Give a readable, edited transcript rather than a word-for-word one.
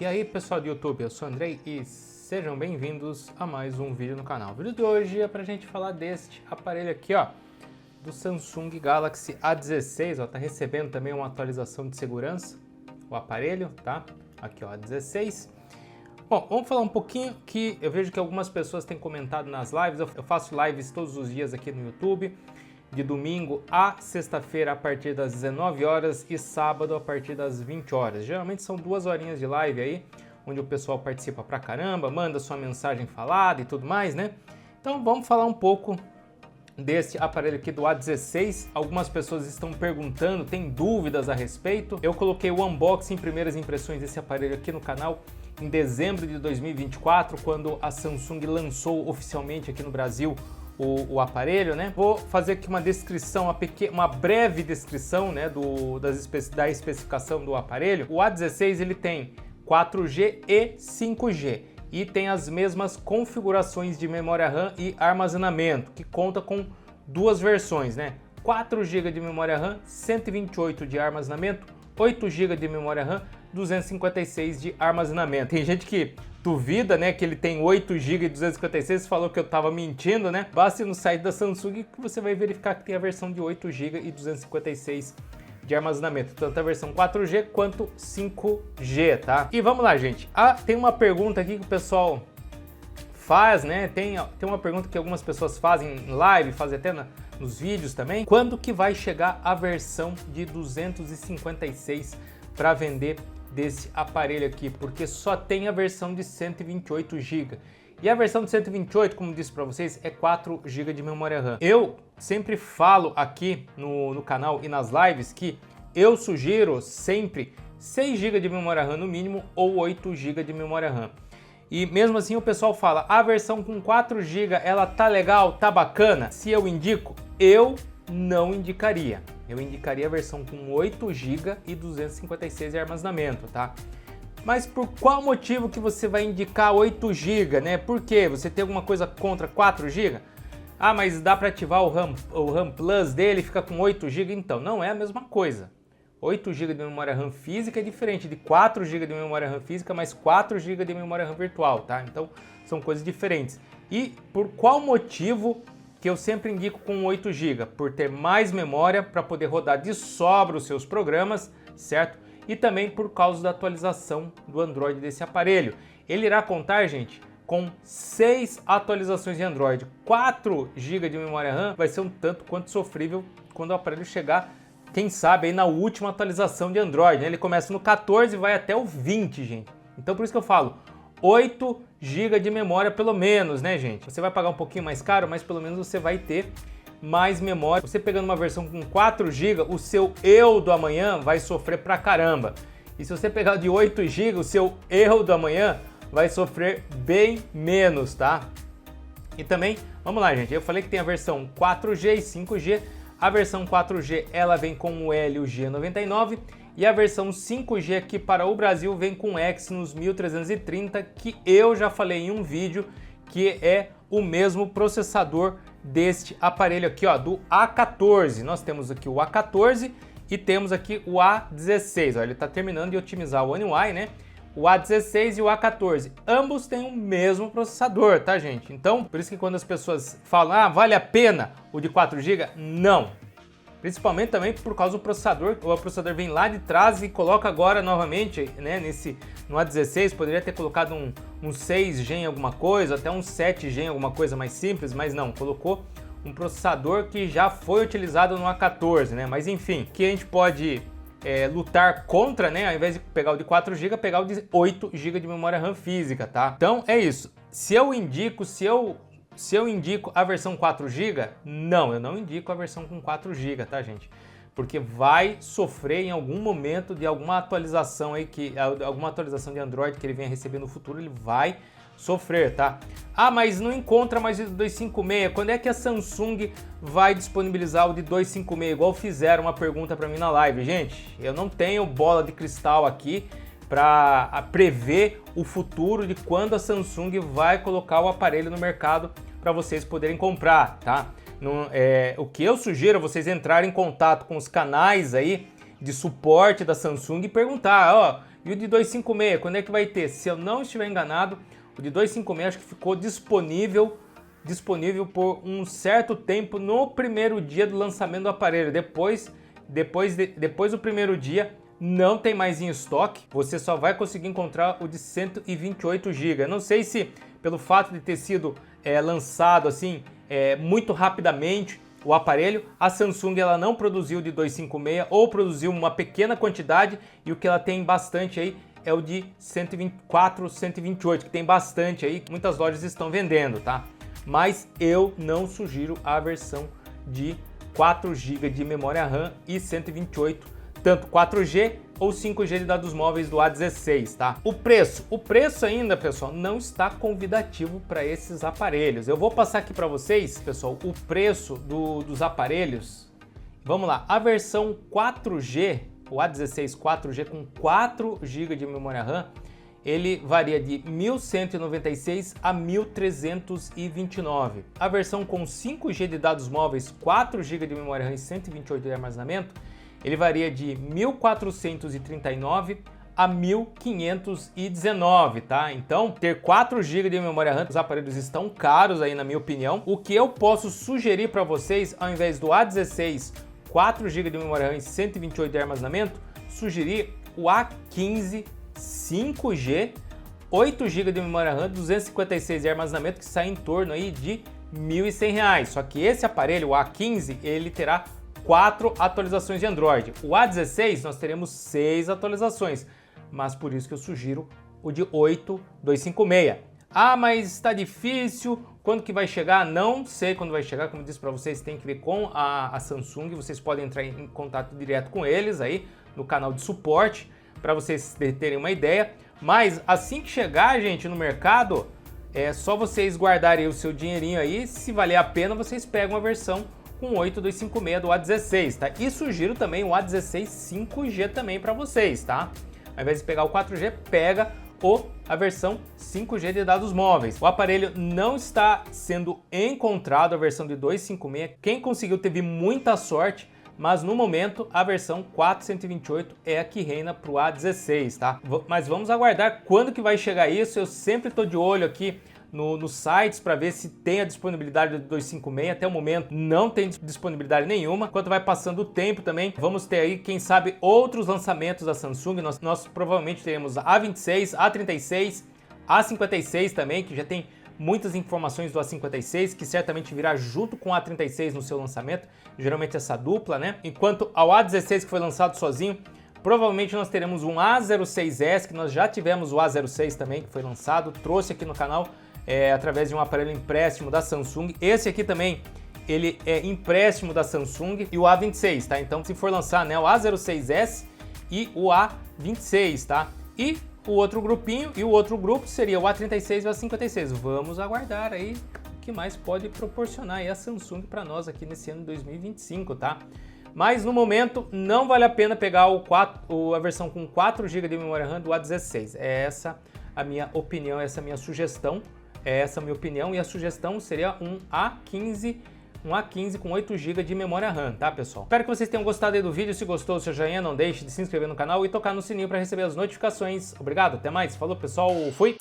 E aí pessoal do YouTube, eu sou o Andrei e sejam bem-vindos a mais um vídeo no canal. O vídeo de hoje é pra gente falar deste aparelho aqui, ó, do Samsung Galaxy A16, ó, tá recebendo também uma atualização de segurança, o aparelho, tá? Aqui ó, A16. Bom, vamos falar um pouquinho que eu vejo que algumas pessoas têm comentado nas lives, eu faço lives todos os dias aqui no YouTube, de domingo a sexta-feira a partir das 19 horas e sábado a partir das 20 horas. Geralmente são 2 horinhas de live aí, onde o pessoal participa pra caramba, manda sua mensagem falada e tudo mais, né? Então vamos falar um pouco deste aparelho aqui do A16. Algumas pessoas estão perguntando, têm dúvidas a respeito. Eu coloquei o unboxing, primeiras impressões desse aparelho aqui no canal em dezembro de 2024, quando a Samsung lançou oficialmente aqui no Brasil o aparelho, né? Vou fazer aqui uma descrição, uma breve descrição, né, da especificação do aparelho. O A16 ele tem 4G e 5G e tem as mesmas configurações de memória RAM e armazenamento, que conta com duas versões, né? 4 GB de memória RAM, 128 de armazenamento, 8 GB de memória RAM, 256 de armazenamento. Tem gente que duvida, né, que ele tem 8 GB e 256, falou que eu tava mentindo, né? Basta ir no site da Samsung que você vai verificar que tem a versão de 8 GB e 256 de armazenamento, tanto a versão 4G quanto 5G, tá? E vamos lá, gente. Tem uma pergunta aqui que o pessoal faz, né? Tem uma pergunta que algumas pessoas fazem em live, fazem até nos vídeos também. Quando que vai chegar a versão de 256 para vender desse aparelho aqui? Porque só tem a versão de 128 GB. E a versão de 128, como disse para vocês, é 4 GB de memória RAM. Eu sempre falo aqui no canal e nas lives que eu sugiro sempre 6 GB de memória RAM no mínimo ou 8 GB de memória RAM. E mesmo assim o pessoal fala, a versão com 4 GB ela tá legal, tá bacana? Se eu indico, eu não indicaria. Eu indicaria a versão com 8 GB e 256 de armazenamento, tá? Mas por qual motivo que você vai indicar 8 GB, né? Por quê? Você tem alguma coisa contra 4 GB? Ah, mas dá para ativar o RAM Plus dele, fica com 8 GB? Então, não é a mesma coisa. 8 GB de memória RAM física é diferente de 4 GB de memória RAM física, mais 4 GB de memória RAM virtual, tá? Então, são coisas diferentes. E por qual motivo que eu sempre indico com 8 GB? Por ter mais memória para poder rodar de sobra os seus programas, certo? E também por causa da atualização do Android desse aparelho. Ele irá contar, gente, com 6 atualizações de Android. 4 GB de memória RAM vai ser um tanto quanto sofrível quando o aparelho chegar, quem sabe, aí na última atualização de Android, né? Ele começa no 14 e vai até o 20, gente. Então por isso que eu falo, 8 GB de memória pelo menos, né, gente? Você vai pagar um pouquinho mais caro, mas pelo menos você vai ter mais memória. Você pegando uma versão com 4 GB, o seu eu do amanhã vai sofrer pra caramba. E se você pegar de 8 GB, o seu eu do amanhã vai sofrer bem menos, tá? E também, vamos lá, gente, eu falei que tem a versão 4G e 5G. A versão 4G ela vem com o Helio G99 e a versão 5G aqui para o Brasil vem com o Exynos 1330, que eu já falei em um vídeo, que é o mesmo processador deste aparelho aqui, ó, do A14. Nós temos aqui o A14 e temos aqui o A16. Ó, ele está terminando de otimizar o One UI, né? O A16 e o A14, ambos têm o mesmo processador, tá, gente? Então, por isso que quando as pessoas falam, ah, vale a pena o de 4 GB? Não. Principalmente também por causa do processador. O processador vem lá de trás e coloca agora novamente, né, no A16, poderia ter colocado um 6G em alguma coisa, até um 7G em alguma coisa mais simples, mas não, colocou um processador que já foi utilizado no A14, né? Mas enfim, que a gente pode lutar contra, né? Ao invés de pegar o de 4 GB, pegar o de 8 GB de memória RAM física, tá? Então é isso. Se eu indico a versão 4 GB, não, eu não indico a versão com 4 GB, tá, gente? Porque vai sofrer em algum momento de alguma atualização aí, alguma atualização de Android que ele venha receber no futuro, ele vai sofrer, tá? Ah, mas não encontra mais o de 256. Quando é que a Samsung vai disponibilizar o de 256? Igual fizeram uma pergunta para mim na live. Gente, eu não tenho bola de cristal aqui para prever o futuro de quando a Samsung vai colocar o aparelho no mercado para vocês poderem comprar, tá? O que eu sugiro é vocês entrarem em contato com os canais aí de suporte da Samsung e perguntar, ó, e o de 256, quando é que vai ter? Se eu não estiver enganado, o de 256 acho que ficou disponível por um certo tempo no primeiro dia do lançamento do aparelho. Depois do primeiro dia, não tem mais em estoque. Você só vai conseguir encontrar o de 128 GB. Não sei se pelo fato de ter sido lançado assim muito rapidamente o aparelho, a Samsung ela não produziu de 256 ou produziu uma pequena quantidade, e o que ela tem bastante aí é o de 124, 128, que tem bastante aí, muitas lojas estão vendendo, tá? Mas eu não sugiro a versão de 4 GB de memória RAM e 128, tanto 4G ou 5G de dados móveis do A16, tá? O preço ainda, pessoal, não está convidativo para esses aparelhos. Eu vou passar aqui para vocês, pessoal, o preço dos aparelhos. Vamos lá, a versão 4G, o A16 4G com 4 GB de memória RAM, ele varia de 1.196 a 1.329. A versão com 5G de dados móveis, 4 GB de memória RAM e 128 de armazenamento, ele varia de 1.439 a 1.519, tá? Então, ter 4 GB de memória RAM, os aparelhos estão caros aí, na minha opinião. O que eu posso sugerir para vocês, ao invés do A16 4 GB de memória RAM e 128 de armazenamento, sugerir o A15 5G, 8 GB de memória RAM, 256 de armazenamento, que sai em torno aí de R$ 1.100. Só que esse aparelho, o A15, ele terá 4 atualizações de Android. O A16 nós teremos 6 atualizações, mas por isso que eu sugiro o de 8256. Ah, mas está difícil, quando que vai chegar? Não sei quando vai chegar, como eu disse para vocês, tem que ver com a Samsung, vocês podem entrar em contato direto com eles aí no canal de suporte, para vocês terem uma ideia. Mas assim que chegar, gente, no mercado, é só vocês guardarem o seu dinheirinho aí, se valer a pena, vocês pegam a versão com 8256 do A16, tá? E sugiro também o A16 5G também para vocês, tá? Ao invés de pegar o 4G, pega a versão 5G de dados móveis. O aparelho não está sendo encontrado, a versão de 256. Quem conseguiu teve muita sorte, mas no momento a versão 428 é a que reina para o A16, tá? Mas vamos aguardar quando que vai chegar isso. Eu sempre estou de olho aqui nos sites para ver se tem a disponibilidade do 256. Até o momento não tem disponibilidade nenhuma. Enquanto vai passando o tempo também, vamos ter aí, quem sabe, outros lançamentos da Samsung. Nós provavelmente teremos a A26, A36, A56 também, que já tem muitas informações do A56, que certamente virá junto com o A36 no seu lançamento, geralmente essa dupla, né? Enquanto ao A16, que foi lançado sozinho, provavelmente nós teremos um A06S, que nós já tivemos o A06 também, que foi lançado, trouxe aqui no canal através de um aparelho empréstimo da Samsung. Esse aqui também, ele é empréstimo da Samsung, e o A26, tá? Então, se for lançar, né, o A06S e o A26, tá? E o outro grupinho, e o outro grupo seria o A36 e o A56. Vamos aguardar aí o que mais pode proporcionar aí a Samsung para nós aqui nesse ano de 2025, tá? Mas no momento não vale a pena pegar a versão com 4 GB de memória RAM do A16. É essa a minha opinião, essa a minha sugestão. É essa a minha opinião, e a sugestão seria um A15 com 8 GB de memória RAM, tá, pessoal? Espero que vocês tenham gostado aí do vídeo. Se gostou, seu joinha, não deixe de se inscrever no canal e tocar no sininho para receber as notificações. Obrigado, até mais. Falou, pessoal. Fui!